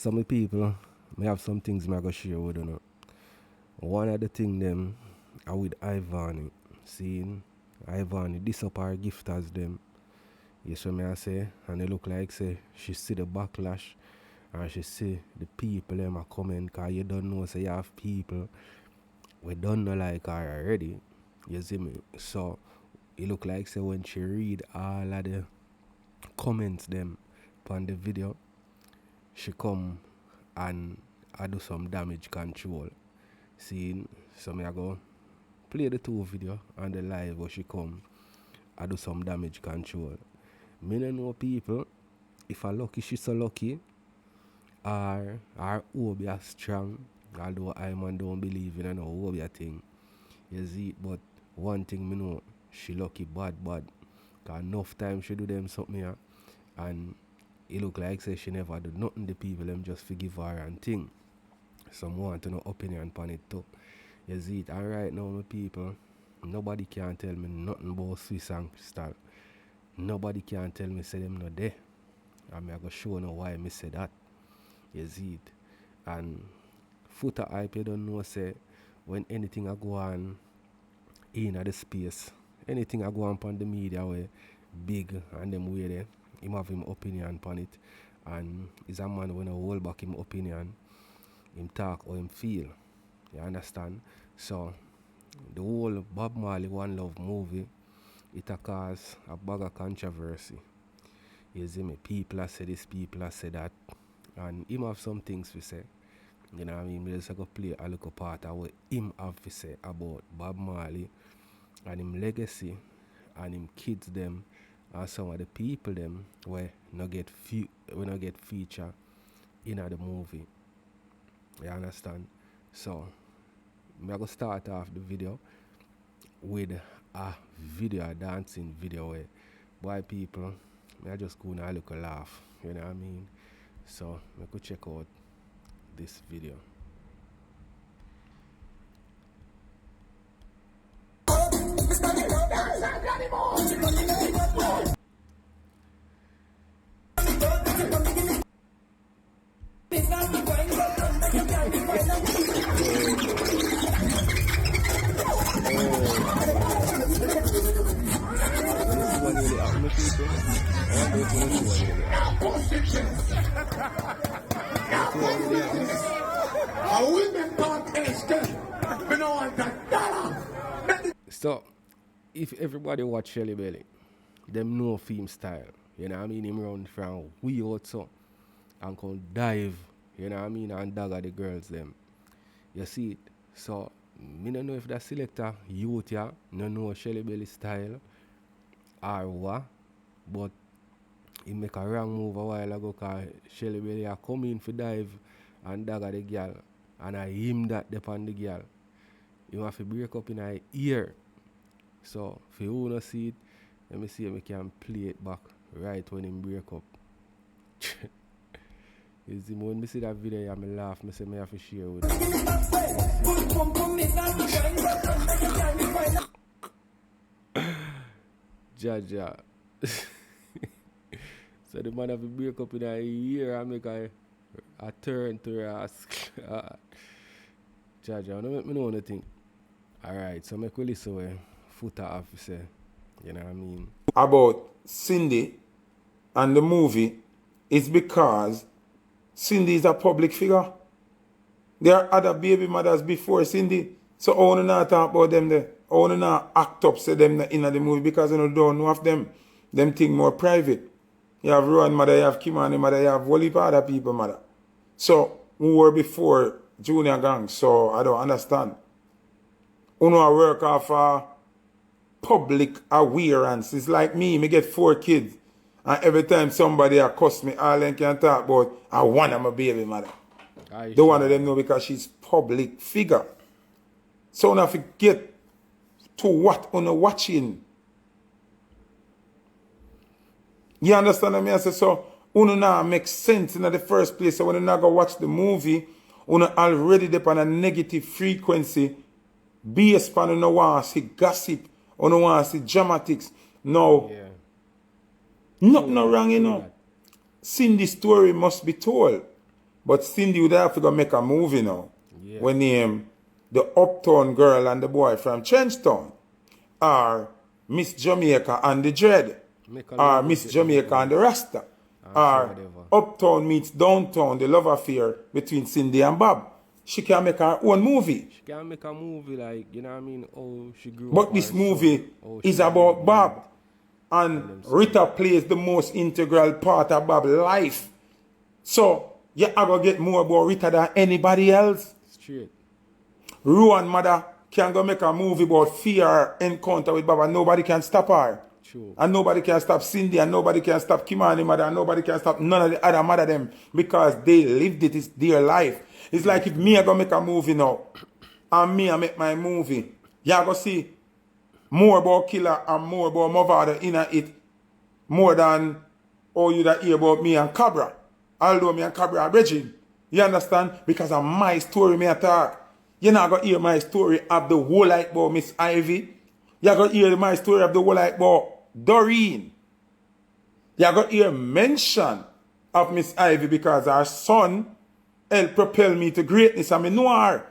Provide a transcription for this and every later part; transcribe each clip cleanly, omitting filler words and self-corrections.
Some people may have some things I go share with you. One of the things them are with Ivany. Seeing Ivany this up her gift as them. Yes, what I say, and it look like say she see the backlash and she see the people them a comment cause you don't know say you have people we don't know like her already. You see me? So it look like say when she read all of the comments them on the video, she come and I do some damage control. See, so me I go play the two video and the live where she come I do some damage control. Me no know people if I lucky she so lucky or Obia strong, although I man don't believe in no Obia thing. You see, but one thing me know, she lucky bad. Cause enough time she do them something here and it look like say she never do nothing the people them just forgive her and thing. Some want to know opinion on it too. You see it, and right now my people, nobody can tell me nothing about Swiss and Krystal. Nobody can tell me say them not there. And me I go show now why me say that. You see it. And footer hype you don't know say when anything I go on in the space, anything I go on the media where big and them way there, him have him opinion on it. And he's a man when I hold back him opinion, him talk or him feel. You understand? So the whole Bob Marley One Love movie, it a cause a bag of controversy. You see me? People have said this, people have said that. And him have some things to say. You know what I mean? We just go play a little part of what him have to say about Bob Marley and him legacy and him kids them and some of the people them where no get feature in the movie. You understand? So I'm going to start off the video with a dancing video where boy people I just go and a little laugh. You know what I mean? So I could check out this video. So, if everybody watch Shelly Belly, them know film style. You know what I mean? Him run from we out so and come dive, you know what I mean, and dagger the girls them. You see it? So, me don't know if that selector youth here no know Shelly Belly style or what, but he make a wrong move a while ago because Shelly Belly a come in for dive and dagger the girl and I him that depend the girl. You have to break up in her ear. So, if you want to see it, let me see if we can play it back right when him break up. You see, when I see that video, I laugh. I say I have to share with you. Jaja. So the man have to break up in a year and make a turn to her ask. Jaja, I don't make me know anything. Alright, so make we listen where footer have to say. You know what I mean? About Cindy and the movie is because Cindy is a public figure. There are other baby mothers before Cindy. So I want to not talk about them there. I want to not act up say them in the movie because I don't know of them. Them thing more private. You have Rowan mother, you have Kimani mother, you have whole heap of other people mother. So who were before Junior Gang, so I don't understand. Uno work off public awareness. It's like me get 4 kids. And every time somebody accosts me, all they can talk about, I want my baby mother. The one of them know because she's public figure. So now forget to what uno watching. You understand what I say? So uno now makes sense in the first place. So when you now go watch the movie, uno already depend on a negative frequency. Based on uno want to see gossip, uno want to see dramatics. No. Yeah. Nothing wrong, you know. Cindy's story must be told. But Cindy would have to go make a movie now. Yeah. We name the Uptown Girl and the Boy from Trenchtown, or Miss Jamaica and the Dread, Make a or logo Miss get them Jamaica and the girls. Rasta, And say or whatever. Uptown meets Downtown, the love affair between Cindy and Bob. She can make her own movie. She can make a movie like, you know what I mean, how she grew up, But her this son, movie how is she live about with, Bob. And them Rita something. plays the most integral part of Bob's life. So, you are going to get more about Rita than anybody else. Straight. Ruan mother can go make a movie about fear encounter with Bob, and nobody can stop her. True. And nobody can stop Cindy, and nobody can stop Kimani mother, and nobody can stop none of the other mother them, because they lived it. It's their life. It's like if me I go make a movie now, and me I make my movie, you go see more about Killer and more about Mavada in it, more than all you that hear about me and Cabra. Although me and Cabra are bridging. You understand? Because of my story me attack. You're not going to hear my story of the whole like about Miss Ivy. You're going to hear my story of the whole like about Doreen. You're going to hear mention of Miss Ivy because her son helped propel me to greatness. I mean, know her.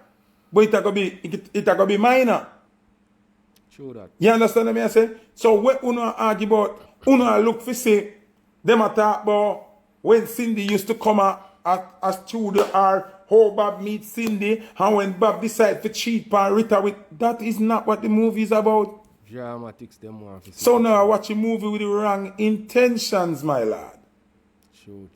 But it's going to be minor. True that. You understand what I say? So when you argue about, you look for say, them a talk about when Cindy used to come as studio, or how Bob meets Cindy, and when Bob decide to cheat on Rita with, that is not what the movie is about. Dramatics them want to see. So now I watch a movie with the wrong intentions, my lad. True.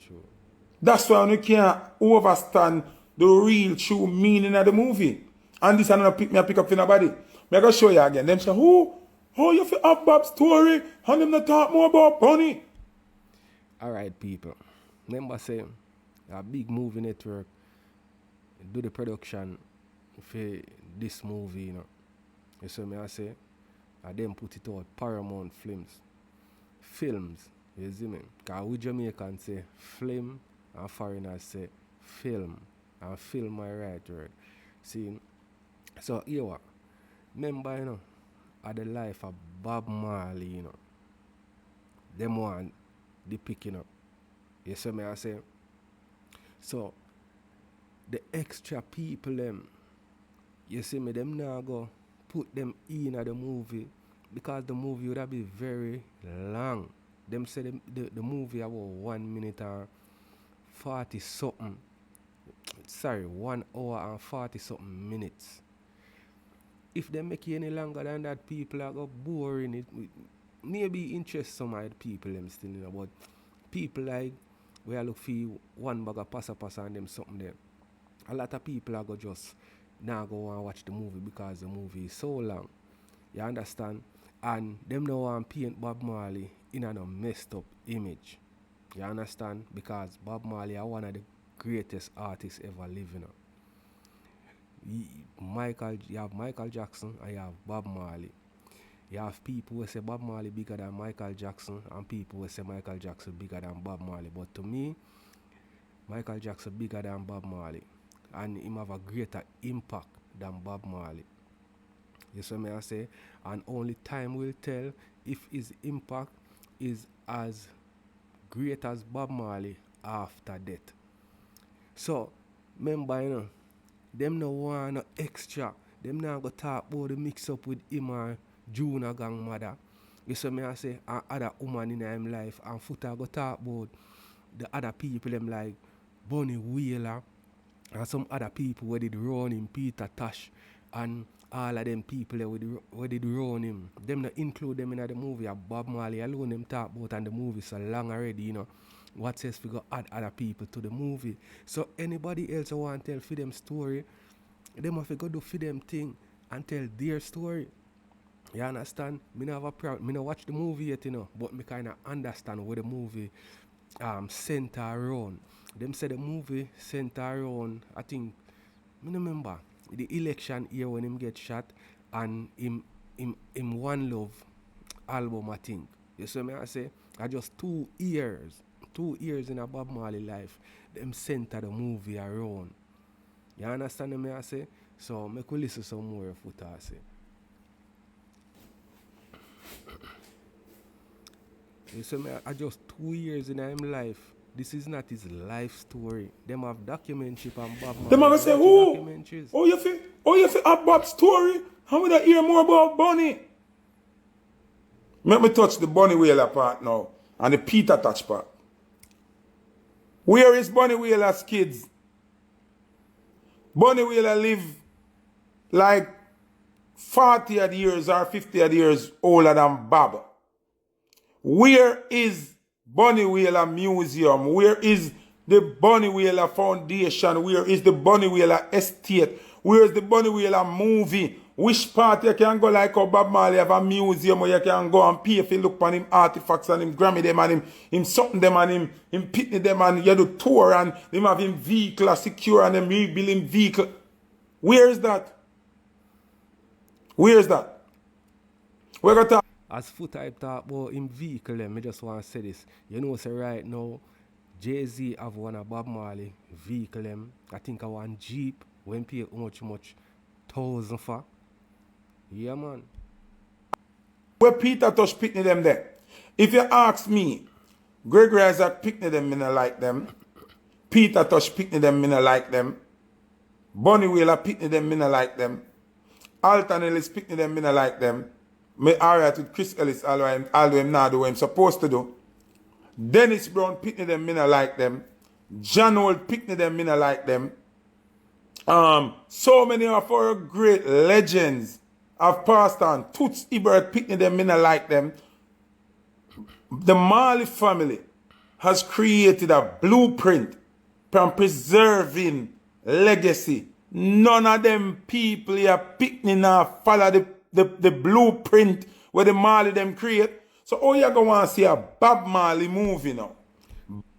That's why you can't overstand the real true meaning of the movie. And this another pick up in a body. Me go show you again. Them say, oh, you feel have Bob's story, and them not talk more about Bunny. Alright, people. Remember say a big movie network do the production for this movie, you know. You see me I say? And then put it out Paramount Films. You see me? Because we Jamaicans say film and foreigners say film. And film my right word. See? So here what? Remember, you know, of the life of Bob Marley, you know. Them one the picking up. You see me I say? So the extra people them, you see me, them now go put them in the movie because the movie would have been very long. Them say the movie about 1 minute and 40 something. Sorry, 1 hour and 40 something minutes. If they make it any longer than that, people are go boring. It maybe interest some of the people them still, you know, but people like we are look for one bag of passa and them something there. A lot of people are go just now go and watch the movie because the movie is so long. You understand? And them no want paint Bob Marley in a messed up image. You understand? Because Bob Marley are one of the greatest artists ever living. You have Michael Jackson and you have Bob Marley. You have people who say Bob Marley bigger than Michael Jackson and people who say Michael Jackson bigger than Bob Marley. But to me, Michael Jackson bigger than Bob Marley. And him have a greater impact than Bob Marley. You see me I say? And only time will tell if his impact is as great as Bob Marley after death. So, remember, you know, them no want no extra. Them now go talk about the mix up with him and Junior gang mother. You see me I say, and other woman in him life, and Foota go talk about the other people them like Bunny Wheeler and some other people where did run him, Peter Tosh, and all of them people where did run him. Them not include them in the movie. Bob Marley alone them talk about, and the movie so long already, you know. What says we go add other people to the movie? So anybody else who want to tell for them story, them have to go do for them thing and tell their story. You understand? Me not watch the movie yet, you know, but me kinda understand where the movie center around. Them say the movie center around, I think, me no remember the election year when him get shot and him One Love album, I think. You see me I say? I just 2 years in a Bob Marley life, them center the movie around. You understand me I say? So make we listen some more of what I say. You see me, I just 2 years in him life, This is not his life story. Them have documentary on Bob Them Marley. are gonna say, Watch the who? documentaries. Oh, you feel a Bob story? How would I hear more about Bunny? Let me touch the Bunny Wailer part now and the Peter Touch part. Where is Bunny Wailer's kids? Bunny Wailer live like 40 odd years or 50 odd years older than Bob. Where is Bunny Wailer Museum? Where is the Bunny Wailer Foundation? Where is the Bunny Wailer Estate? Where is the Bunny Wailer movie? Which part you can go like how Bob Marley have a museum where you can go and pay if you look on him artifacts and him Grammy them and him something them and him pitney them and you do tour and him have him vehicle secure and him rebuilding vehicle. Where is that? Where is that? We're going to talk. As Foot Type talk about him vehicle, them, I just want to say this. You know, say right now, Jay-Z have one of Bob Marley vehicle them. I think I want Jeep when pay much $1,000 for. Yeah, man. Where Peter Tosh Pitney them there. If you ask me, Gregory Isaac Pitney them, I don't like them. Peter Tosh Pitney them, I don't like them. Bunny Wailer Pitney them, I don't like them. Alton Ellis Pitney them, I don't like them. Me alright with Chris Ellis, although him not do what I'm supposed to do. Dennis Brown Pitney them, I don't like them. John Old Pitney them, I don't like them. So many of our great legends have passed on. Toots Ebert Pitney them, I don't like them. The Marley family has created a blueprint from preserving legacy. None of them people here Pitney now follow the blueprint where the Marley them create. So how you going to see a Bob Marley movie now?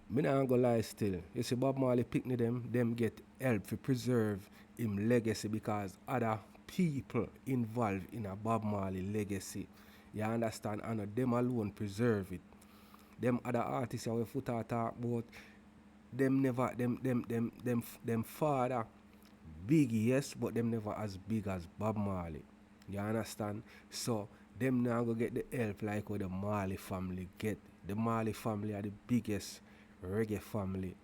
Me not gonna lie still. You see Bob Marley Pitney them get help to preserve him legacy because other people involved in a Bob Marley legacy. You understand? And them alone preserve it. Them other artists we foot talk about them never them father big, yes, but them never as big as Bob Marley. You understand? So them now go get the help like what the Marley family get. The Marley family are the biggest reggae family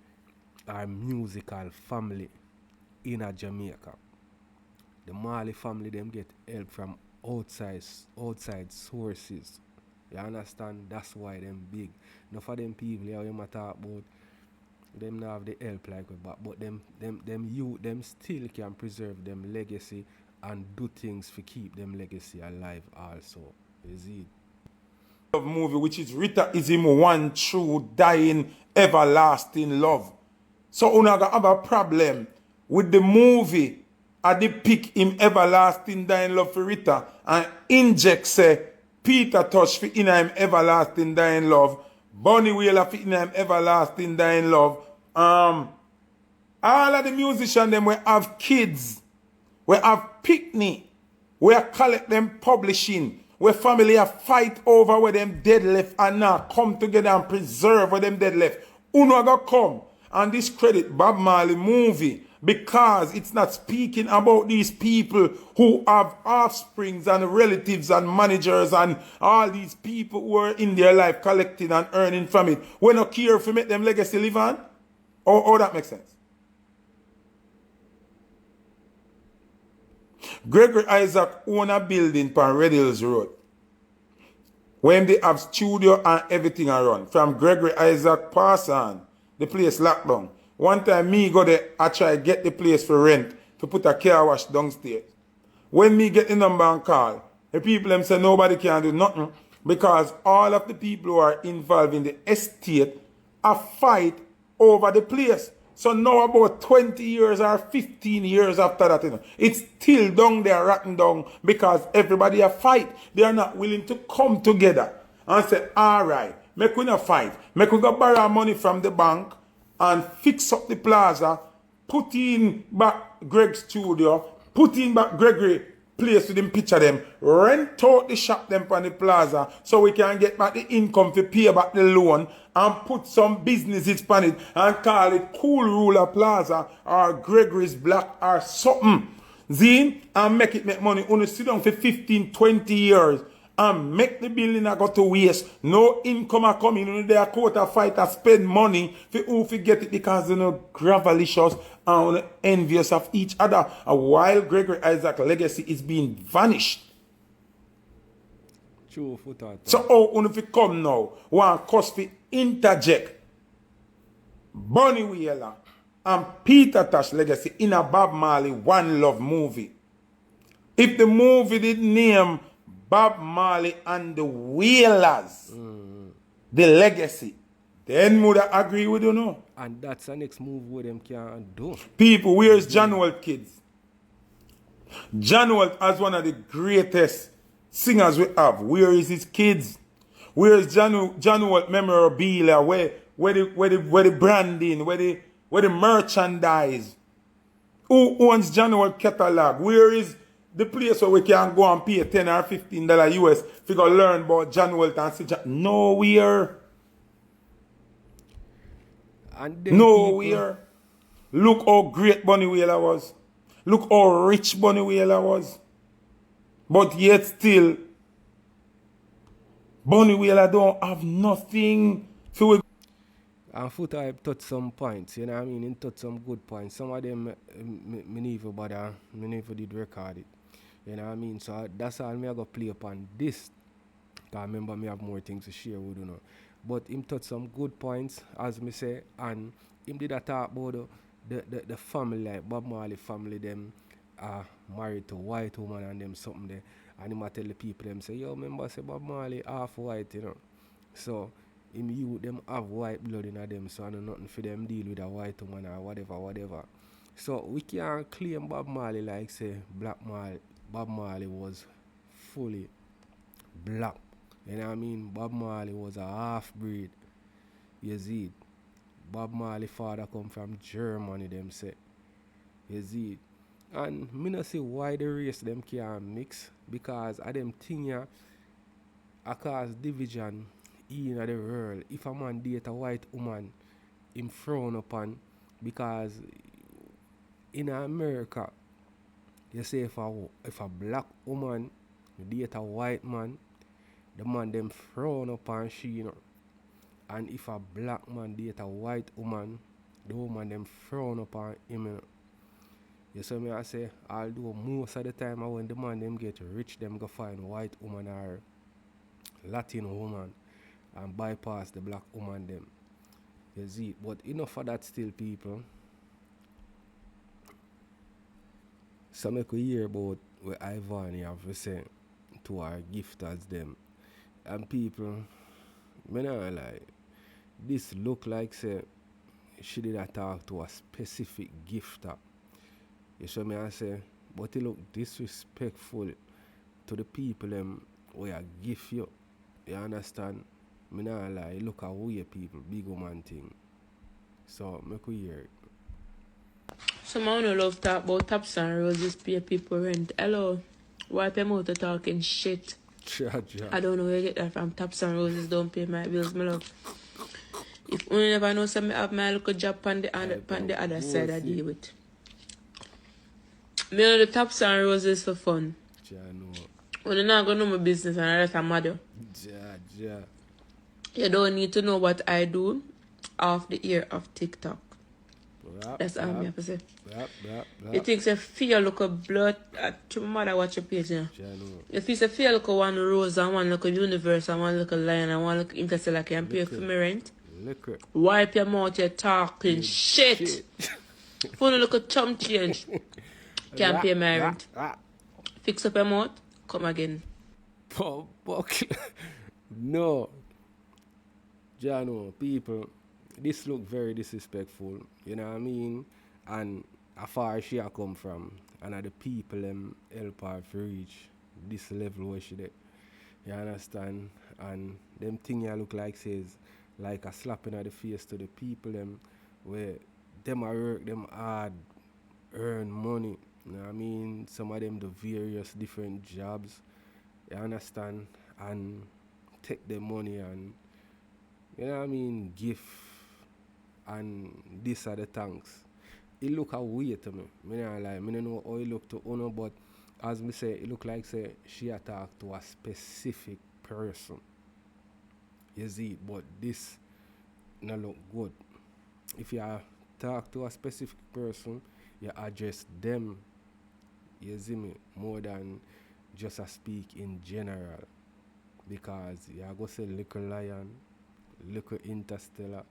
or musical family in a Jamaica. The Marley family them get help from outside sources. You understand? That's why them big. Enough of them people here you talk about them now have the help like we but them still can preserve them legacy and do things to keep them legacy alive also. Is it? Movie which is Rita is him one true dying everlasting love. So unaga have a problem with the movie at the pick him everlasting dying love for Rita and inject say Peter Tosh for in him everlasting dying love, Bunny Wailer for in him everlasting dying love. All of the musicians them we have kids, we have picnic, we collect them publishing, where family a fight over where them dead left and now come together and preserve where them dead left. Uno go come and discredit Bob Marley movie because it's not speaking about these people who have offsprings and relatives and managers and all these people who are in their life collecting and earning from it. We not care if we make them legacy live on. Or that makes sense. Gregory Isaac own a building on Red Hills Road. When they have studio and everything around. From Gregory Isaac pass on, the place locked down. One time me go there, I try get the place for rent to put a car wash downstairs. When me get the number and call, the people them say nobody can do nothing because all of the people who are involved in the estate are fight over the place. So now about 20 years or 15 years after that, it's still down there, rotten down, because everybody a fight. They are not willing to come together and say, all right, make we not fight. Make we go borrow money from the bank and fix up the plaza, put in back Greg's studio, put in back Gregory place with them picture them, rent out the shop them from the plaza so we can get back the income to pay back the loan and put some businesses on it and call it Cool Ruler Plaza or Gregory's Black or something. Zine, and make it make money. Only sit down for 15, 20 years and make the building a go to waste. No income a come in. You know, they are quarter fighter spend money for who fi get it because you know gravelicious and envious of each other. And while Gregory Isaac legacy is being vanished. True for that. So how you fi come now? One cause fi interject Bunny Wheeler and Peter Tosh legacy in a Bob Marley One Love movie. If the movie did name Bob Marley and the Wheelers, the legacy, then would I agree with you no? And that's the next move where them can do. People, where's John Walt kids? John Walt as one of the greatest singers we have. Where is his kids? Where is John Walt memorabilia? Where the branding? Where the merchandise? Who owns John Walt catalog? Where is the place where we can go and pay $10 or $15 US to go learn about John Walt and see nowhere. And Nowhere. Look how great Bunny Wheeler was. Look how rich Bunny Wheeler was. But yet still, Bunny Wheeler don't have nothing. And Foot Hype touched some points, you know what I mean? He touched some good points. Some of them, me never bother, me never did record it. You know what I mean? So that's all me I go play upon this. Because remember me have more things to share with you know. But him touched some good points, as me say, and him did a talk about the family, like Bob Marley family, them are married to white woman and them something there. And him a tell the people them say, yo, remember say Bob Marley half white, you know. So him you them have white blood in them, so I know nothing for them deal with a white woman or whatever. So we can't claim Bob Marley like say Bob Marley was fully black. You know what I mean? Bob Marley was a half breed. You see it? Bob Marley father come from Germany, them say. You see it? And me not see why the race them can't mix, because of them thing here cause division in the world. If a man date a white woman, him frown upon, because in America, you say if a black woman date a white man, the man them frown upon she, you know. And if a black man date a white woman, the woman them frown upon him, you know. You see me I say, although most of the time when the man them get rich, them go find white woman or Latin woman and bypass the black woman them. You see, but enough of that still, people. So make we hear about what Ivany have to say to our gifters them. And people, me not lie, this look like say she did a talk to a specific gifter. You see me I say, but it look disrespectful to the people them where I give you. You understand? Me not lie, look at weird people, big woman thing. So make we hear it. Some I don't love talk about taps and roses pay people rent. Hello. Wipe your mouth talking shit. I don't know where you get that from. Taps and roses don't pay my bills, my love. If you never know something, I have my little job on the other side I deal with. Me know the taps and roses for fun. When you're not going to know my business and I let a mother. You don't need to know what I do off the ear of TikTok. That's all I have to say. You think say fear look a blood to my mother watch your page, you know. If you say fear look a one rose and one look a universe and one look a lion and one look interstellar can pay for me rent. Wipe your mouth, you're talking shit. Phone look a chum change. Can't pay my rent. Fix up your mouth, come again. No. Jano, people, this look very disrespectful, you know what I mean? And how far she a come from, and the people them help her to reach this level where she did. You understand? And them thing you look like says like a slapping at the face to the people them where them a work them hard, earn money. You know what I mean? Some of them do various different jobs. You understand? And take their money and you know what I mean, gift and this are the thanks. It look a weird to me. I don't know how it look to Uno, but as me say, it look like say she attacked to a specific person. You see, but this no look good. If you talk to a specific person, you address them, you see me, more than just a speak in general. Because you go say Little Lion, Little Interstellar,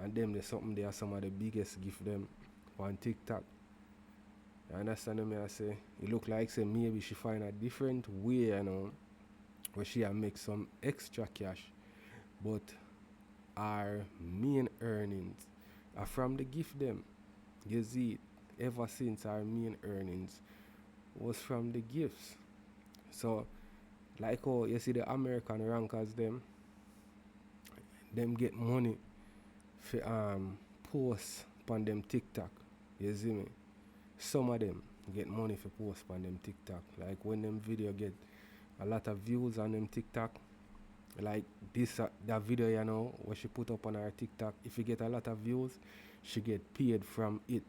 and them there's something they are some of the biggest gift them on TikTok. You understand me? I say it look like say maybe she find a different way, where she make some extra cash, but our main earnings are from the gift them. You see it, ever since our main earnings was from the gifts. So like how you see the American rankers them get money for post on them TikTok. You see me? Some of them get money for post on them TikTok. Like when them video get a lot of views on them TikTok, like this that video where she put up on her TikTok, if you get a lot of views, she get paid from it.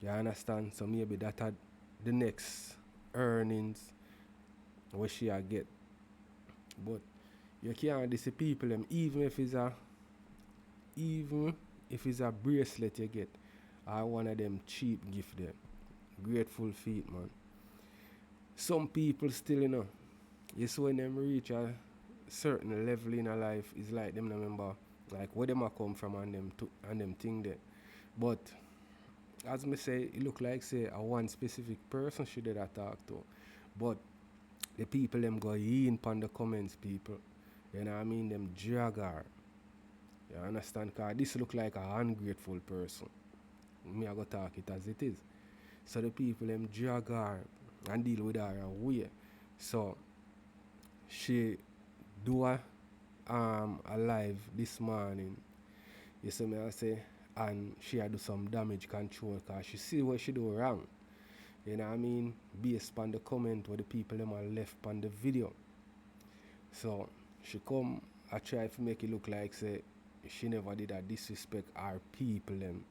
You understand? So maybe that had the next earnings where she get. But you can't dis people them even if it's a bracelet you get or one of them cheap gift them. Grateful feet, man. Some people still you see when them reach a certain level in a life, it's like them remember like where them a come from and them thing there. But as me say, it look like say a one specific person she did talk to. But the people them go in upon the comments, people. You know what I mean? Them drag her. You understand? Because this look like a ungrateful person. Me I go talk it as it is. So the people them drag her and deal with her away. So she do a live this morning. You see me I say, and she do some damage control because she see what she do wrong. You know what I mean? Based on the comment where the people them are left on the video. So she come, I try to make it look like say she never did a disrespect our people them.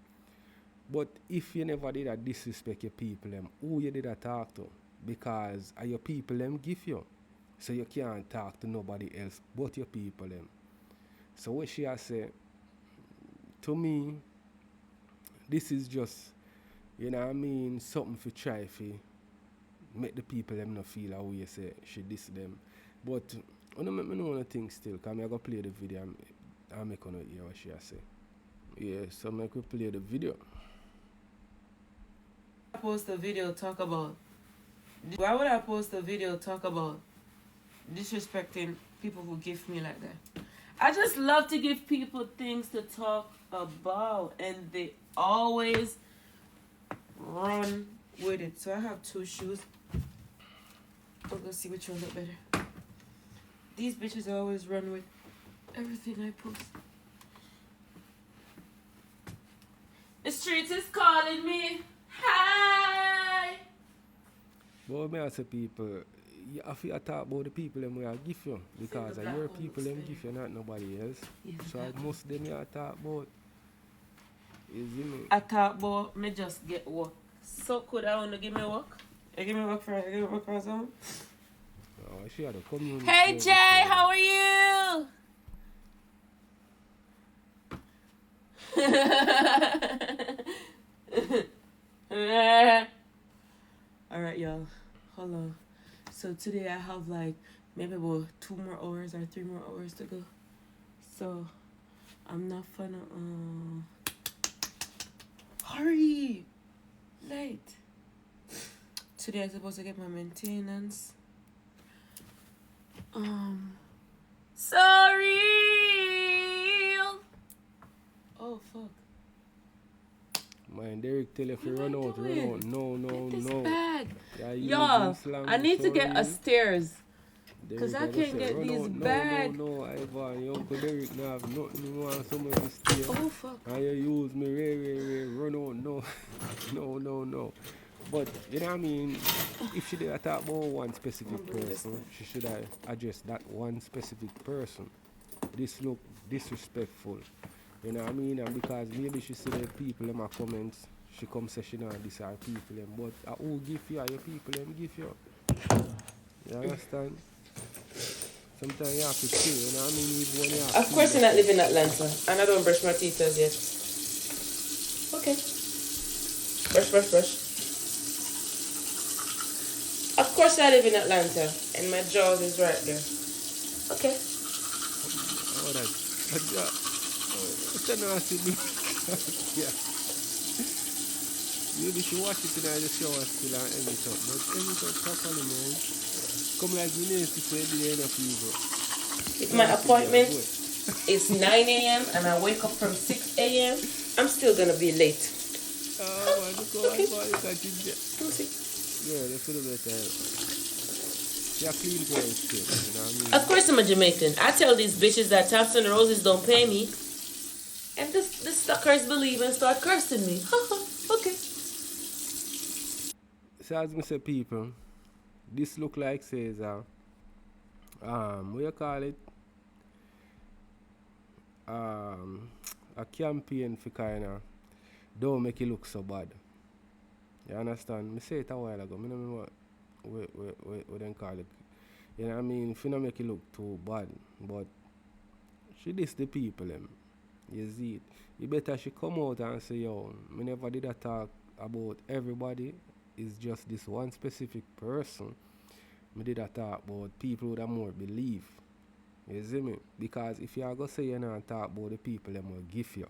But if you never did a disrespect your people them, who you did a talk to? Because your people them give you. So you can't talk to nobody else but your people them. So what she has said, to me, this is just, you know what I mean, something for try for make the people them not feel how you say she diss them. But I don't make me know anything still, because I'm going to play the video and make you hear what she has say. Yeah, so I'm going to play the video. Post a video talk about, why would I post a video talk about disrespecting people who gift me like that? I just love to give people things to talk about, and they always run with it. So I have two shoes. We'll go see which one look better. These bitches always run with everything I post. The streets is calling me. Hi. But me I say people, you have to talk about the people them where I give you. Because your people them give you, not nobody else. Yeah, so most of them you talk about. You see me? I talk about me just get work. So could I want to give me work? You give me work for something? Oh, she had a community. Hey Jay, how are you? Alright y'all, hold on. So today I have like maybe about 2 more hours or 3 more hours to go. So I'm not gonna hurry late. Today I'm supposed to get my maintenance. Sorry. Oh fuck. Man, Derek tell you if you run out. No. Bag. Yeah, Y'all, I need to get a stairs. Because I can't get these bags. No, Ivan, your Uncle Derek now have nothing you want some of this stairs. Oh fuck. And you use me, run out, no. But, you know what I mean, if she did talk about one specific person, she should have addressed that one specific person. This look disrespectful. You know what I mean? And because maybe she see the people in my comments, she come say she not this her people them. But who give you? Your people them give you. You understand? Sometimes you have to chill, you know what I mean? Even when you have Of course, I not live in Atlanta, and I don't brush my teeth as yet. Okay. Brush. Of course, I live in Atlanta, and my jaws is right there. Okay. Oh, it's a nasty bit. Yeah. Maybe she wash it in the shower still and everything, but everything properly, man. Come like you need to say the end of evil. If my appointment is 9 a.m. and I wake up from 6 a.m., I'm still gonna be late. Oh, man, look how okay. I got you there. Yeah, they feel better. You're clean girls too, you know what I mean? Of course I'm a Jamaican. I tell these bitches that Thompson Roses don't pay me, and the suckers believe and start cursing me. Okay. So as I say, people, this look like says what you call it? A campaign for kinda don't make it look so bad. You understand? Me say it a while ago. Me know what them call it. You know what I mean? If you not make it look too bad, but she diss the people them. You see it. You better she come out and say, yo, me never did a talk about everybody. It's just this one specific person. Me did a talk about people that more believe. You see me? Because if you are going to say you not talk about the people them will give you.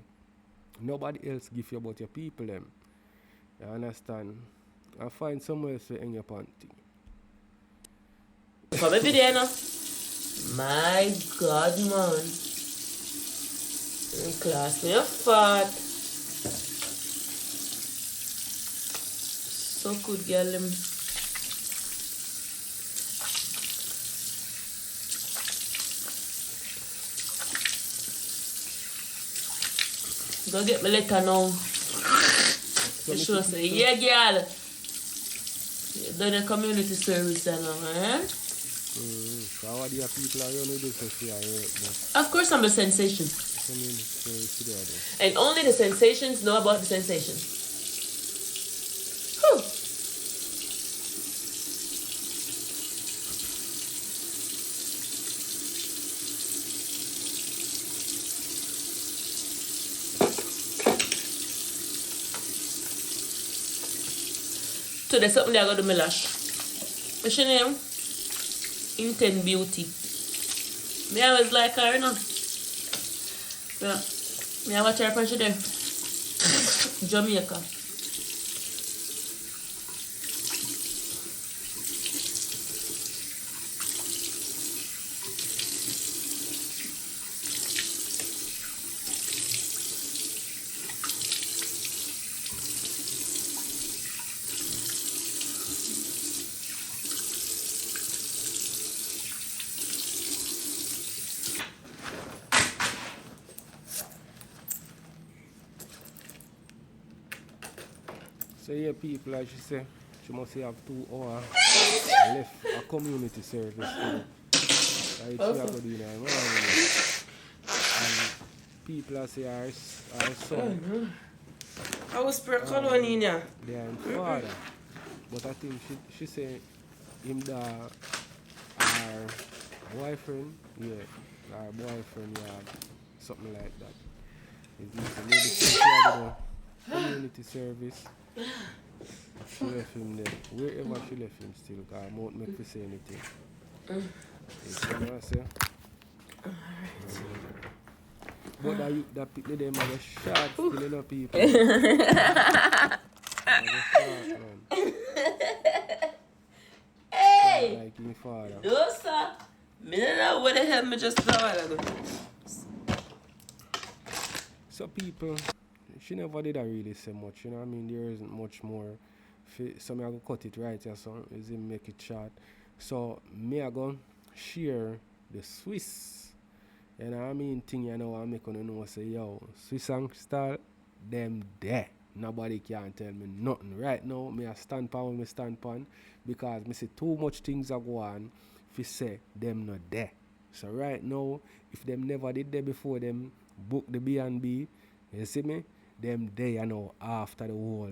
Nobody else give you about your people them. You understand? I find somewhere else to hang your panty. Come every day now. My God, man. In class, me a fat. So good, girl. Go get my letter now. So You sure say, yeah, girl. You done a community service now, eh? So how are the people around with this if you are hurt? Of course I'm a sensation. Community service today. And only the sensations know about the sensation. Whew. So there's something that I got to do my lash. What's your name? Intent Beauty. Me always like her, you know. Yeah. Me I watch her punch there. Jamaica. So yeah, people, as she say, she must have 2 hours left a community service. Right, she have to do now. And people are say her son. I was spray color in ya. They are in father. But I think she say him the her boyfriend, yeah, her boyfriend, yeah, something like that. Maybe she had a community service. She left him there. Wherever she left him still, because I won't make her say anything. You see what I say? But that people them are the shot still in the people. Hey! Like my father. No, sir. Me don't know what the hell me just saw a while ago. So people, she never did really say much, you know what I mean? There isn't much more. So me I go cut it right here, so is it make it short. So me I go share the Swiss, you know what I mean, thing you know I make on know say yo, Swiss and Krystal, them there. Nobody can tell me nothing. Right now, me I stand pan when me stand pan because me see too much things are go on if you say them not there. So right now, if them never did there before them book the B&B, you see me? them day, you know, after the whole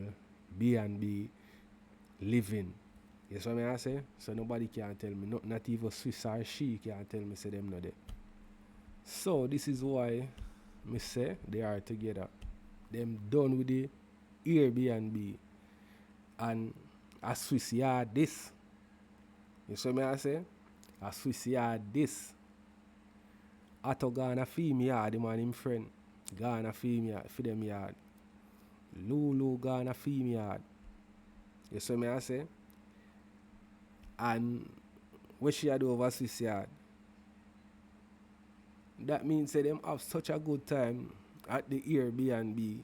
B&B living. You see what I say? So nobody can tell me, not even Swiss or she can tell me say them not there. So this is why me say they are together. Them done with the Airbnb and a Swiss yard this. You see what I say? A Swiss yard this. Ato gonna fee me yard, the man him friend. Gonna fee me for them yard. Lulu gonna fee me yard. You see what I say? And what she had over Swiss yard. That means that them have such a good time at the Airbnb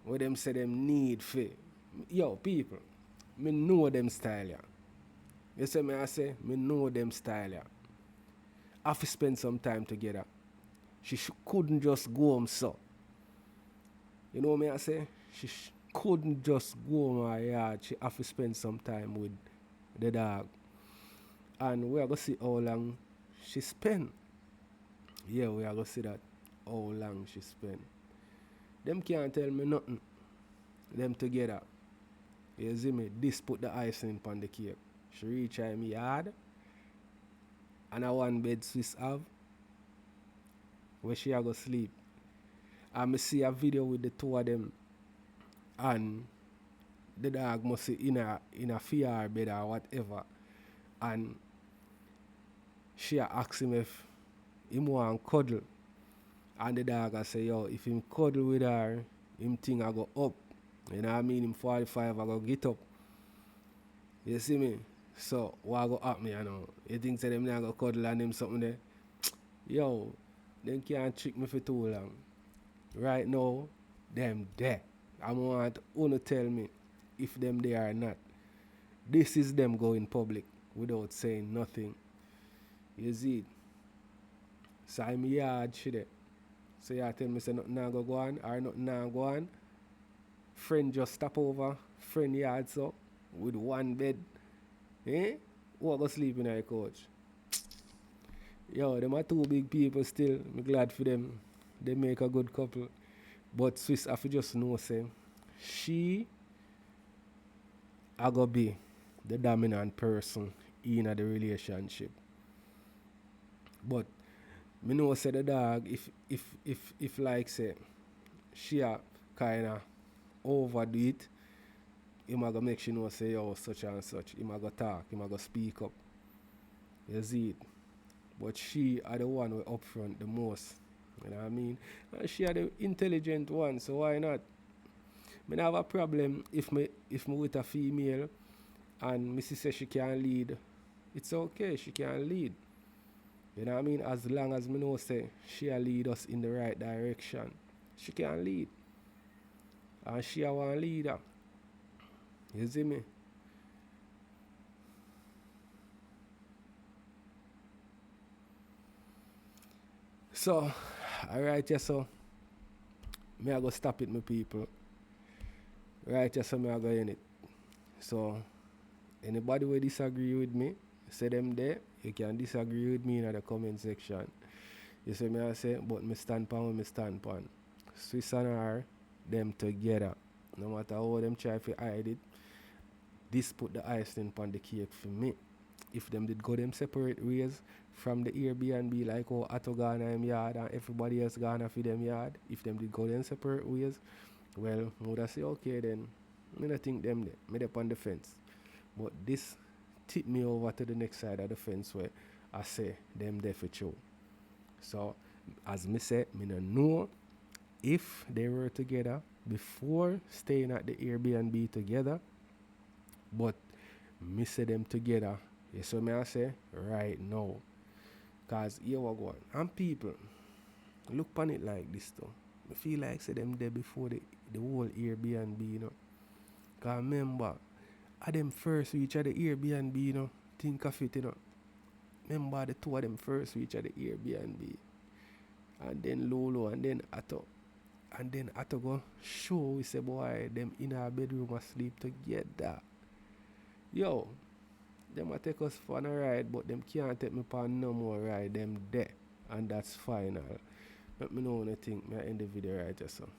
where them say them need for. Yo, people, me know them style ya. You see me I say? Me know them style ya. Have to spend some time together. She couldn't just go home so. You know me I say? She couldn't just go home my yard. She have to spend some time with the dog. And we are going to see how long she spend. Yeah, we are going to see that. How long she spend. Them can't tell me nothing. Them together. You see me? This put the icing on the cake. She reach out me yard. And a one bed Swiss have. Where she a go sleep. And me see a video with the two of them. And the dog must be in a fear bed or whatever. And she ask him if he want cuddle. And the dog I say, yo, if him cuddle with her, him thing I go up. You know what I mean? Him 45 I go get up. You see me? So what go up me, you know? You think say them not go cuddle and them something there? Yo, them can't trick me for too long. Right now, them there. I want to tell me if them there or not. This is them going public without saying nothing. You see it? So I'm yard shit. So you tell me say nothing now go on or nothing now go on. Friend just stop over. Friend yard so with one bed. Eh? Who go sleep in our couch? Yo, them are two big people still. I'm glad for them. They make a good couple. But Swiss have to just know say she a go be the dominant person in the relationship. But me know say the dog if like say she a kinda overdo it, him a go make she know say yo such and such. Him a go talk, him a go speak up. You see it? But she are the one who upfront the most. You know what I mean? And she are the intelligent one, so why not? Me have a problem if me with a female and Missy says she can lead. It's okay, she can lead. You know what I mean? As long as me know say she'll lead us in the right direction. She can lead. And she a one leader. You see me? So, alright, yeah, so me I go stop it, my people. Right, yeah, so me I go in it. So, anybody will disagree with me, say them there. You can disagree with me in the comment section. You see me I say, but me stand pan with me stand pan. Swiss and her, them together. No matter how them try to hide it, this put the icing on the cake for me. If them did go them separate ways from the Airbnb like how Atto gonna him yard and everybody else gonna for them yard, if them did go them separate ways, well, I would say okay then. I don't think them there. Me up on the fence. But this tip me over to the next side of the fence where I say them there for sure. So as me say, me no know if they were together before staying at the Airbnb together. But me say them together. You see me I say right now. Cause here we go. And people look on it like this though. I feel like say them there before the whole Airbnb, you know. Cause remember, at them first reach at the Airbnb, you know. Think of it, you know. Remember the two of them first reach at the Airbnb. And then Lolo and then Atto. And then Atto go show we say boy them in our bedroom asleep together. Yo, them a take us for a ride, but them can't take me for no more ride. Them there. And that's final. Let me know when I think. Me end the video right just so.